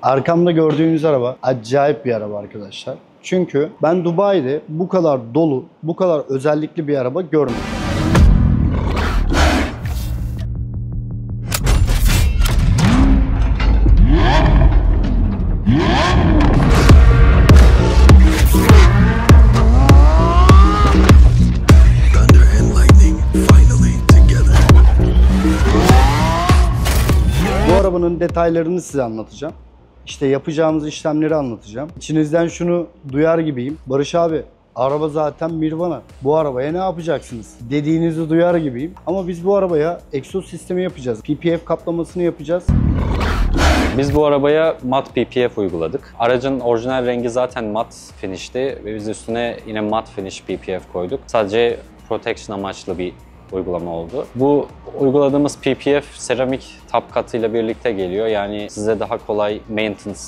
Arkamda gördüğünüz araba acayip bir araba arkadaşlar. Çünkü ben Dubai'de bu kadar dolu, bu kadar özellikli bir araba görmedim. Bu arabanın detaylarını size anlatacağım. İşte yapacağımız işlemleri anlatacağım. İçinizden şunu duyar gibiyim. Barış abi, araba zaten Nirvana. Bu arabaya ne yapacaksınız dediğinizi duyar gibiyim. Ama biz bu arabaya egzoz sistemi yapacağız. PPF kaplamasını yapacağız. Biz bu arabaya mat PPF uyguladık. Aracın orijinal rengi zaten mat finish'ti ve biz üstüne yine mat finish PPF koyduk. Sadece protection amaçlı bir uygulama oldu. Bu uyguladığımız PPF seramik top katıyla birlikte geliyor. Yani size daha kolay maintenance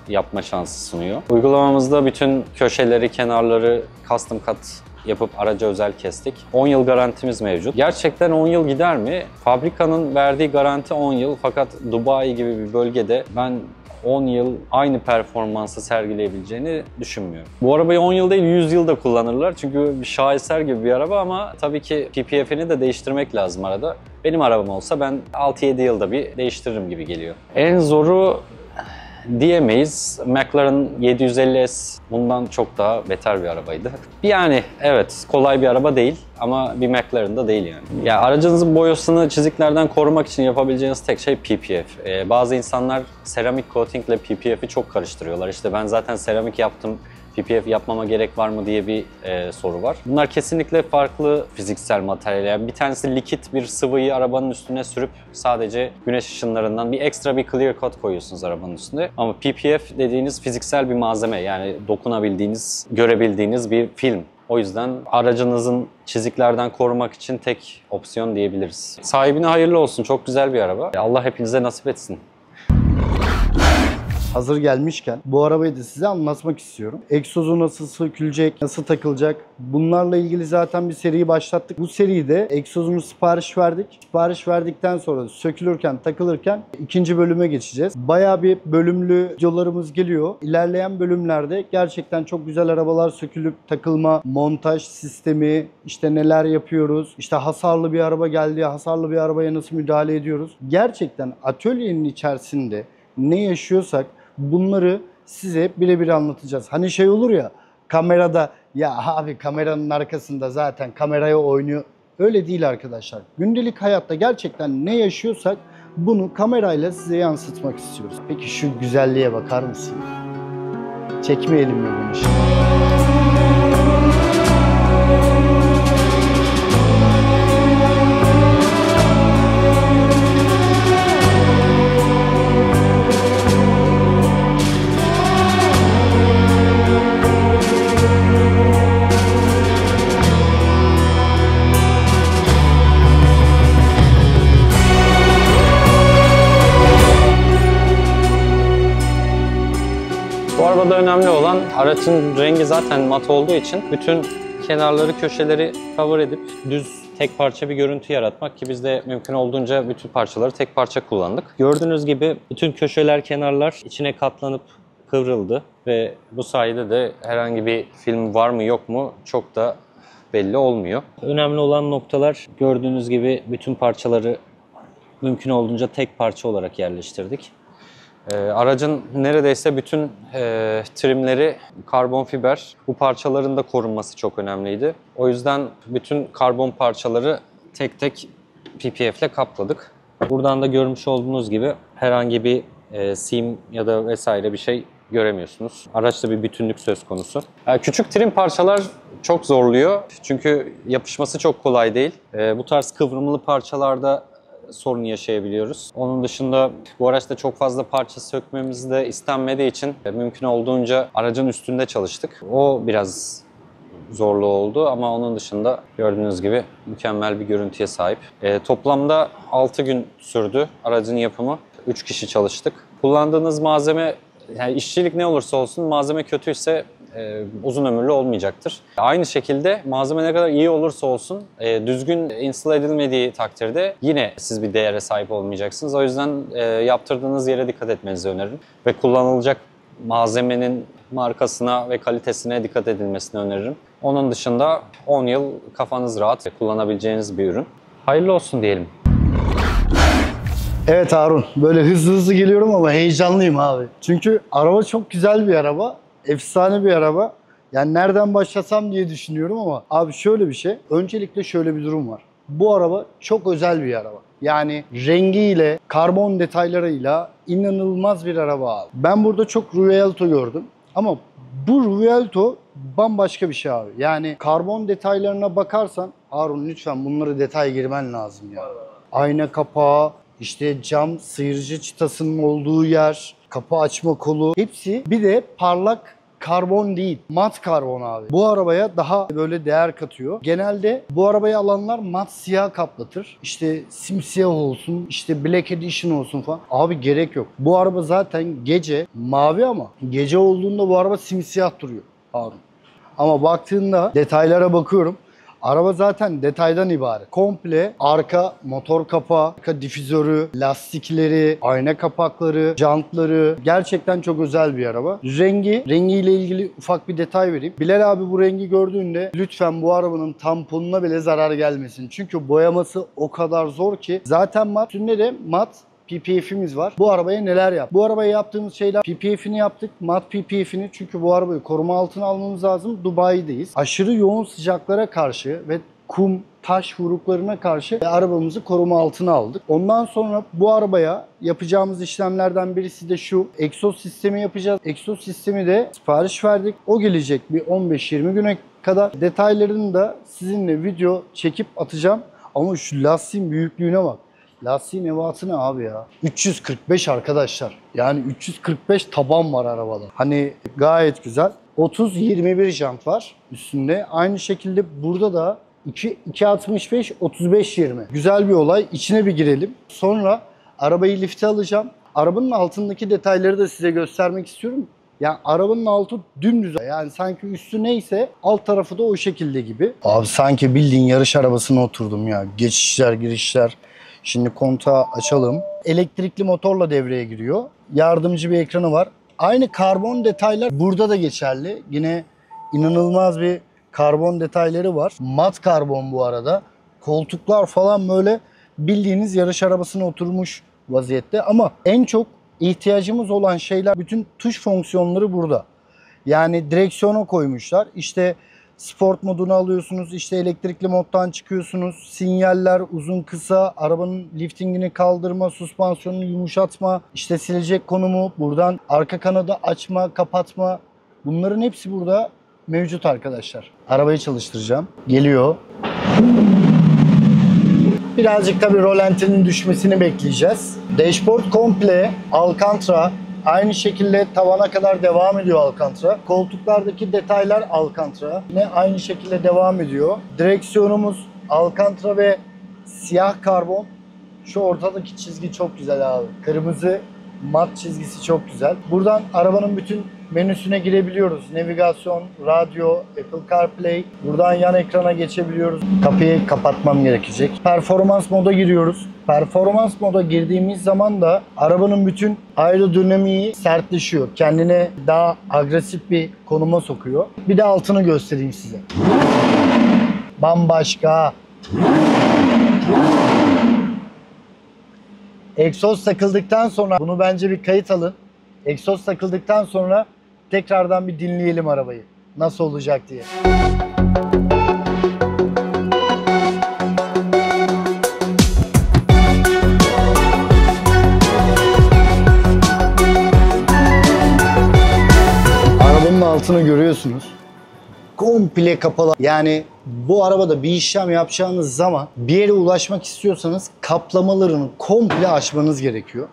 yapma şansı sunuyor. Uygulamamızda bütün köşeleri, kenarları custom cut yapıp araca özel kestik. 10 yıl garantimiz mevcut. Gerçekten 10 yıl gider mi? Fabrikanın verdiği garanti 10 yıl fakat Dubai gibi bir bölgede ben 10 yıl aynı performansı sergileyebileceğini düşünmüyorum. Bu arabayı 10 yıl değil 100 yıl da kullanırlar çünkü bir şaheser gibi bir araba ama tabii ki PPF'ini de değiştirmek lazım arada. Benim arabam olsa ben 6-7 yılda bir değiştiririm gibi geliyor. En zoru diyemeyiz. McLaren 750S bundan çok daha beter bir arabaydı. Yani evet kolay bir araba değil ama bir McLaren da değil yani. Ya aracınızın boyasını çiziklerden korumak için yapabileceğiniz tek şey PPF. Bazı insanlar seramik coating ile PPF'i çok karıştırıyorlar. İşte ben zaten seramik yaptım, PPF yapmama gerek var mı diye bir soru var. Bunlar kesinlikle farklı fiziksel materyaller. Yani bir tanesi likit bir sıvıyı arabanın üstüne sürüp sadece güneş ışınlarından bir ekstra bir clear coat koyuyorsunuz arabanın üstüne. Ama PPF dediğiniz fiziksel bir malzeme yani dokunabildiğiniz, görebildiğiniz bir film. O yüzden aracınızın çiziklerden korumak için tek opsiyon diyebiliriz. Sahibine hayırlı olsun. Çok güzel bir araba. Allah hepinize nasip etsin. Hazır gelmişken bu arabayı da size anlatmak istiyorum. Egzozu nasıl sökülecek, nasıl takılacak? Bunlarla ilgili zaten bir seriyi başlattık. Bu seride egzozunu sipariş verdik. Sipariş verdikten sonra sökülürken, takılırken ikinci bölüme geçeceğiz. Bayağı bir bölümlü videolarımız geliyor. İlerleyen bölümlerde gerçekten çok güzel arabalar sökülüp takılma, montaj sistemi, işte neler yapıyoruz, işte hasarlı bir araba geldi, hasarlı bir arabaya nasıl müdahale ediyoruz. Gerçekten atölyenin içerisinde ne yaşıyorsak bunları size birebir anlatacağız. Hani şey olur ya kamerada ya abi kameranın arkasında zaten kameraya oynuyor. Öyle değil arkadaşlar. Gündelik hayatta gerçekten ne yaşıyorsak bunu kamerayla size yansıtmak istiyoruz. Peki şu güzelliğe bakar mısın? Çekmeyelim mi bunu şimdi? Bu arabada önemli olan aracın rengi zaten mat olduğu için bütün kenarları, köşeleri cover edip düz tek parça bir görüntü yaratmak ki biz de mümkün olduğunca bütün parçaları tek parça kullandık. Gördüğünüz gibi bütün köşeler, kenarlar içine katlanıp kıvrıldı ve bu sayede de herhangi bir film var mı yok mu çok da belli olmuyor. Önemli olan noktalar gördüğünüz gibi bütün parçaları mümkün olduğunca tek parça olarak yerleştirdik. Aracın neredeyse bütün trimleri karbon fiber. Bu parçaların da korunması çok önemliydi. O yüzden bütün karbon parçaları tek tek PPF ile kapladık. Buradan da görmüş olduğunuz gibi herhangi bir seam ya da vesaire bir şey göremiyorsunuz. Araçta bir bütünlük söz konusu. Küçük trim parçalar çok zorluyor. Çünkü yapışması çok kolay değil. Bu tarz kıvrımlı parçalarda sorun yaşayabiliyoruz. Onun dışında bu araçta çok fazla parça sökmemiz de istenmediği için mümkün olduğunca aracın üstünde çalıştık. O biraz zorlu oldu ama onun dışında gördüğünüz gibi mükemmel bir görüntüye sahip. Toplamda 6 gün sürdü aracın yapımı. 3 kişi çalıştık. Kullandığınız malzeme, yani işçilik ne olursa olsun malzeme kötüyse uzun ömürlü olmayacaktır. Aynı şekilde malzeme ne kadar iyi olursa olsun düzgün install edilmediği takdirde yine siz bir değere sahip olmayacaksınız. O yüzden yaptırdığınız yere dikkat etmenizi öneririm. Ve kullanılacak malzemenin markasına ve kalitesine dikkat edilmesini öneririm. Onun dışında 10 yıl kafanız rahat kullanabileceğiniz bir ürün. Hayırlı olsun diyelim. Evet Harun, böyle hızlı hızlı geliyorum ama heyecanlıyım abi. Çünkü araba çok güzel bir araba, efsane bir araba. Yani nereden başlasam diye düşünüyorum ama abi şöyle bir şey. Öncelikle şöyle bir durum var. Bu araba çok özel bir araba. Yani rengiyle, karbon detaylarıyla inanılmaz bir araba abi. Ben burada çok Ruelto gördüm ama bu Ruelto bambaşka bir şey abi. Yani karbon detaylarına bakarsan Harun lütfen bunlara detay girmen lazım ya. Ayna kapağı, İşte cam sıyırıcı çıtasının olduğu yer, kapı açma kolu hepsi bir de parlak karbon değil, mat karbon abi. Bu arabaya daha böyle değer katıyor. Genelde bu arabayı alanlar mat siyah kaplatır. İşte simsiyah olsun, işte Black Edition olsun falan. Abi gerek yok. Bu araba zaten gece mavi ama gece olduğunda bu araba simsiyah duruyor Harun. Ama baktığında detaylara bakıyorum. Araba zaten detaydan ibaret. Komple arka motor kapağı, arka difüzörü, lastikleri, ayna kapakları, jantları gerçekten çok özel bir araba. Rengiyle ilgili ufak bir detay vereyim. Bilal abi bu rengi gördüğünde lütfen bu arabanın tamponuna bile zarar gelmesin. Çünkü boyaması o kadar zor ki. Zaten mat, üstünde de mat PPF'imiz var. Bu arabaya neler yap? Bu arabaya yaptığımız şeyler PPF'ini yaptık. Mat PPF'ini çünkü bu arabayı koruma altına almamız lazım. Dubai'deyiz. Aşırı yoğun sıcaklara karşı ve kum, taş vuruklarına karşı arabamızı koruma altına aldık. Ondan sonra bu arabaya yapacağımız işlemlerden birisi de şu. Egzoz sistemi yapacağız. Egzoz sistemi de sipariş verdik. O gelecek bir 15-20 güne kadar. Detaylarını da sizinle video çekip atacağım. Ama şu lastiğin büyüklüğüne bak. Lastiğin ebatı ne abi ya? 345 arkadaşlar. Yani 345 taban var arabada. Hani gayet güzel. 30-21 jant var üstünde. Aynı şekilde burada da 265 35-20. Güzel bir olay. İçine bir girelim. Sonra arabayı lifte alacağım. Arabanın altındaki detayları da size göstermek istiyorum. Yani arabanın altı dümdüz. Yani sanki üstü neyse alt tarafı da o şekilde gibi. Abi sanki bildiğin yarış arabasına oturdum ya. Geçişler, girişler. Şimdi kontağı açalım. Elektrikli motorla devreye giriyor. Yardımcı bir ekranı var. Aynı karbon detaylar burada da geçerli. Yine inanılmaz bir karbon detayları var. Mat karbon bu arada. Koltuklar falan böyle bildiğiniz yarış arabasına oturmuş vaziyette. Ama en çok ihtiyacımız olan şeyler, bütün tuş fonksiyonları burada. Yani direksiyona koymuşlar. İşte sport modunu alıyorsunuz. İşte elektrikli moddan çıkıyorsunuz. Sinyaller uzun kısa, arabanın liftingini kaldırma, süspansiyonunu yumuşatma, işte silecek konumu, buradan arka kanadı açma, kapatma. Bunların hepsi burada mevcut arkadaşlar. Arabayı çalıştıracağım. Geliyor. Birazcık tabii rolantinin düşmesini bekleyeceğiz. Dashboard komple Alcantara. Aynı şekilde tavana kadar devam ediyor Alcantara. Koltuklardaki detaylar Alcantara. Yine aynı şekilde devam ediyor. Direksiyonumuz Alcantara ve siyah karbon. Şu ortadaki çizgi çok güzel abi. Kırmızı mat çizgisi çok güzel. Buradan arabanın bütün menüsüne girebiliyoruz. Navigasyon, radyo, Apple CarPlay. Buradan yan ekrana geçebiliyoruz. Kapıyı kapatmam gerekecek. Performans moda giriyoruz. Performans moda girdiğimiz zaman da arabanın bütün aerodinamiği sertleşiyor. Kendine daha agresif bir konuma sokuyor. Bir de altını göstereyim size. Bambaşka. Egzoz takıldıktan sonra bunu bence bir kayıt alın. Egzoz takıldıktan sonra tekrardan bir dinleyelim arabayı. Nasıl olacak diye. Arabanın altını görüyorsunuz. Komple kapalı. Yani bu arabada bir işlem yapacağınız zaman bir yere ulaşmak istiyorsanız kaplamalarını komple açmanız gerekiyor.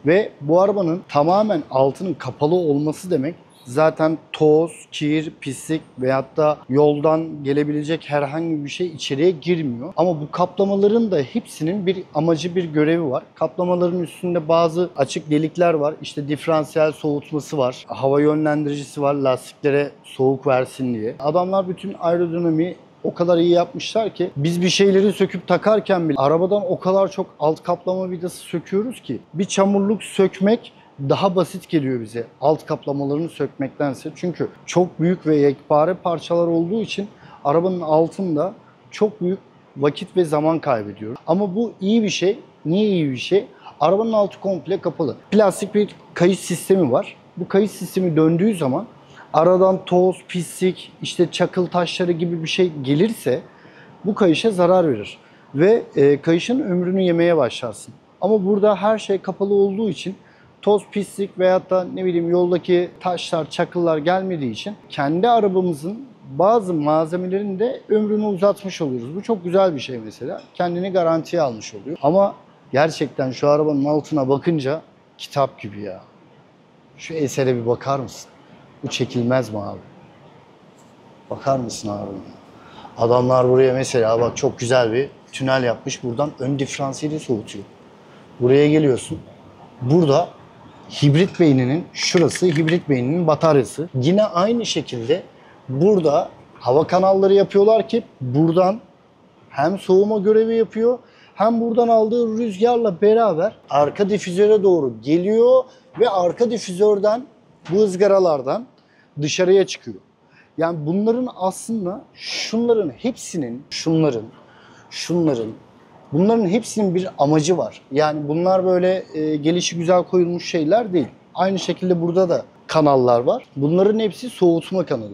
Ve bu arabanın tamamen altının kapalı olması demek Zaten toz, kir, pislik veyahut da yoldan gelebilecek herhangi bir şey içeriye girmiyor. Ama bu kaplamaların da hepsinin bir amacı, bir görevi var. Kaplamaların üstünde bazı açık delikler var. İşte diferansiyel soğutması var. Hava yönlendiricisi var lastiklere soğuk versin diye. Adamlar bütün aerodinamiği o kadar iyi yapmışlar ki biz bir şeyleri söküp takarken bile arabadan o kadar çok alt kaplama vidası söküyoruz ki bir çamurluk sökmek daha basit geliyor bize alt kaplamalarını sökmektense. Çünkü çok büyük ve yekpare parçalar olduğu için arabanın altında çok büyük vakit ve zaman kaybediyoruz. Ama bu iyi bir şey. Niye iyi bir şey? Arabanın altı komple kapalı. Plastik bir kayış sistemi var. Bu kayış sistemi döndüğü zaman aradan toz, pislik, işte çakıl taşları gibi bir şey gelirse bu kayışa zarar verir. Ve kayışın ömrünü yemeye başlarsın. Ama burada her şey kapalı olduğu için toz, pislik veyahut da ne bileyim yoldaki taşlar, çakıllar gelmediği için kendi arabamızın bazı malzemelerin de ömrünü uzatmış oluyoruz. Bu çok güzel bir şey mesela. Kendini garantiye almış oluyor. Ama gerçekten şu arabanın altına bakınca kitap gibi ya. Şu esere bir bakar mısın? Bu çekilmez mi abi? Bakar mısın abi? Adamlar buraya mesela bak çok güzel bir tünel yapmış. Buradan ön diferansiyeli soğutuyor. Buraya geliyorsun. Burada hibrit beyninin şurası hibrit beyninin bataryası. Yine aynı şekilde burada hava kanalları yapıyorlar ki buradan hem soğuma görevi yapıyor hem buradan aldığı rüzgarla beraber arka difüzöre doğru geliyor ve arka difüzörden bu ızgaralardan dışarıya çıkıyor. Yani bunların aslında şunların hepsinin bunların hepsinin bir amacı var. Yani bunlar böyle gelişi güzel koyulmuş şeyler değil. Aynı şekilde burada da kanallar var. Bunların hepsi soğutma kanalı.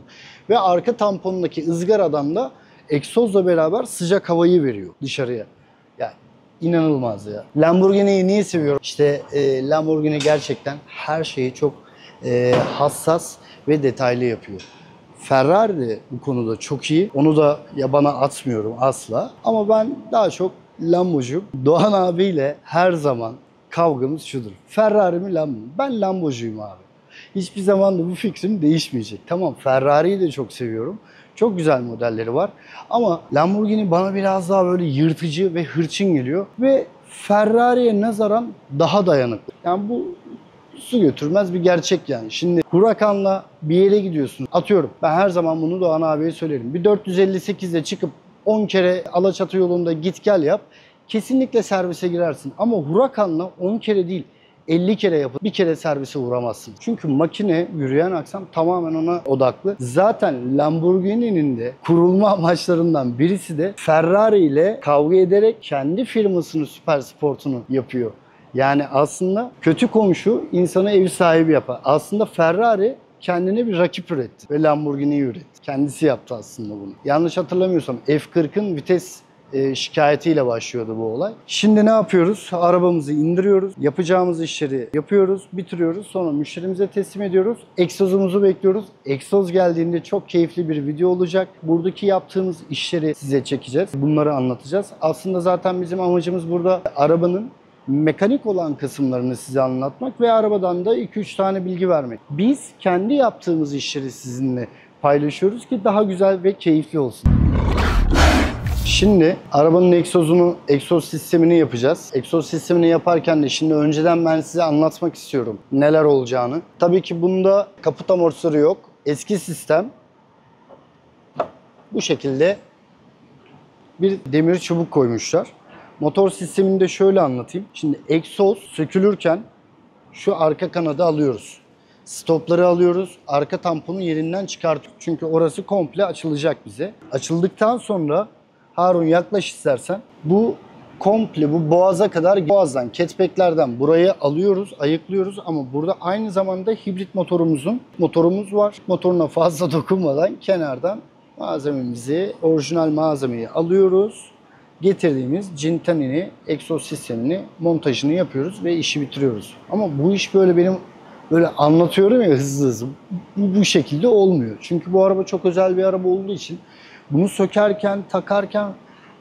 Ve arka tamponundaki ızgaradan da egzozla beraber sıcak havayı veriyor dışarıya. Yani inanılmaz ya. Lamborghini'yi niye seviyorum? İşte Lamborghini gerçekten her şeyi çok hassas ve detaylı yapıyor. Ferrari de bu konuda çok iyi. Onu da yabana atmıyorum asla. Ama ben daha çok Lambo'cuyum. Doğan abiyle her zaman kavgamız şudur. Ferrari mi Lambo mu? Ben Lambo'cuyum abi. Hiçbir zaman da bu fikrim değişmeyecek. Tamam, Ferrari'yi de çok seviyorum. Çok güzel modelleri var. Ama Lamborghini bana biraz daha böyle yırtıcı ve hırçın geliyor. Ve Ferrari'ye nazaran daha dayanıklı. Yani bu su götürmez bir gerçek yani. Şimdi Huracan'la bir yere gidiyorsun. Atıyorum. Ben her zaman bunu Doğan abiye söylerim. Bir 458'de çıkıp 10 kere Alaçatı yolunda git gel yap. Kesinlikle servise girersin. Ama Huracan'la 10 kere değil 50 kere yapıp bir kere servise uğramazsın. Çünkü makine, yürüyen aksam tamamen ona odaklı. Zaten Lamborghini'nin de kurulma amaçlarından birisi de Ferrari ile kavga ederek kendi firmasının süper sportunu yapıyor. Yani aslında kötü komşu insanı ev sahibi yapar. Aslında Ferrari kendine bir rakip üretti ve Lamborghini'yi üretti. Kendisi yaptı aslında bunu. Yanlış hatırlamıyorsam F40'ın vites şikayetiyle başlıyordu bu olay. Şimdi ne yapıyoruz? Arabamızı indiriyoruz. Yapacağımız işleri yapıyoruz, bitiriyoruz. Sonra müşterimize teslim ediyoruz. Egzozumuzu bekliyoruz. Egzoz geldiğinde çok keyifli bir video olacak. Buradaki yaptığımız işleri size çekeceğiz. Bunları anlatacağız. Aslında zaten bizim amacımız burada arabanın mekanik olan kısımlarını size anlatmak ve arabadan da 2-3 tane bilgi vermek. Biz kendi yaptığımız işleri sizinle paylaşıyoruz ki daha güzel ve keyifli olsun. Şimdi arabanın egzoz sistemini yapacağız. Egzoz sistemini yaparken de şimdi önceden ben size anlatmak istiyorum neler olacağını. Tabii ki bunda kaput amortisörü yok. Eski sistem bu şekilde bir demir çubuk koymuşlar. Motor sistemini de şöyle anlatayım. Şimdi egzoz sökülürken şu arka kanadı alıyoruz. Stopları alıyoruz. Arka tamponu yerinden çıkartıyoruz. Çünkü orası komple açılacak bize. Açıldıktan sonra Harun yaklaş istersen. Bu komple bu boğaza kadar, boğazdan, catback'lerden burayı alıyoruz, ayıklıyoruz ama burada aynı zamanda hibrit motorumuz var. Motoruna fazla dokunmadan kenardan malzememizi, orijinal malzemeyi alıyoruz. Getirdiğimiz Cintanini, egzoz sistemini, montajını yapıyoruz ve işi bitiriyoruz. Ama bu iş böyle benim böyle anlatıyorum ya hızlı hızlı. Bu şekilde olmuyor. Çünkü bu araba çok özel bir araba olduğu için bunu sökerken, takarken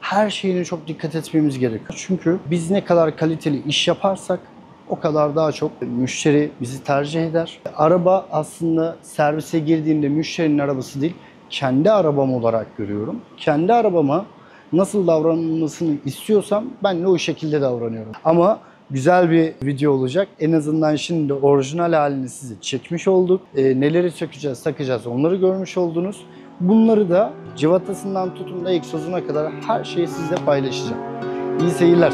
her şeyine çok dikkat etmemiz gerekiyor. Çünkü biz ne kadar kaliteli iş yaparsak o kadar daha çok müşteri bizi tercih eder. Araba aslında servise girdiğimde müşterinin arabası değil, kendi arabam olarak görüyorum. Kendi arabama nasıl davranılmasını istiyorsam ben de o şekilde davranıyorum. Ama güzel bir video olacak. En azından şimdi orijinal halini size çekmiş olduk. Neleri sökeceğiz, takacağız onları görmüş oldunuz. Bunları da cıvatasından tutun da egzozuna kadar her şeyi sizle paylaşacağım. İyi seyirler.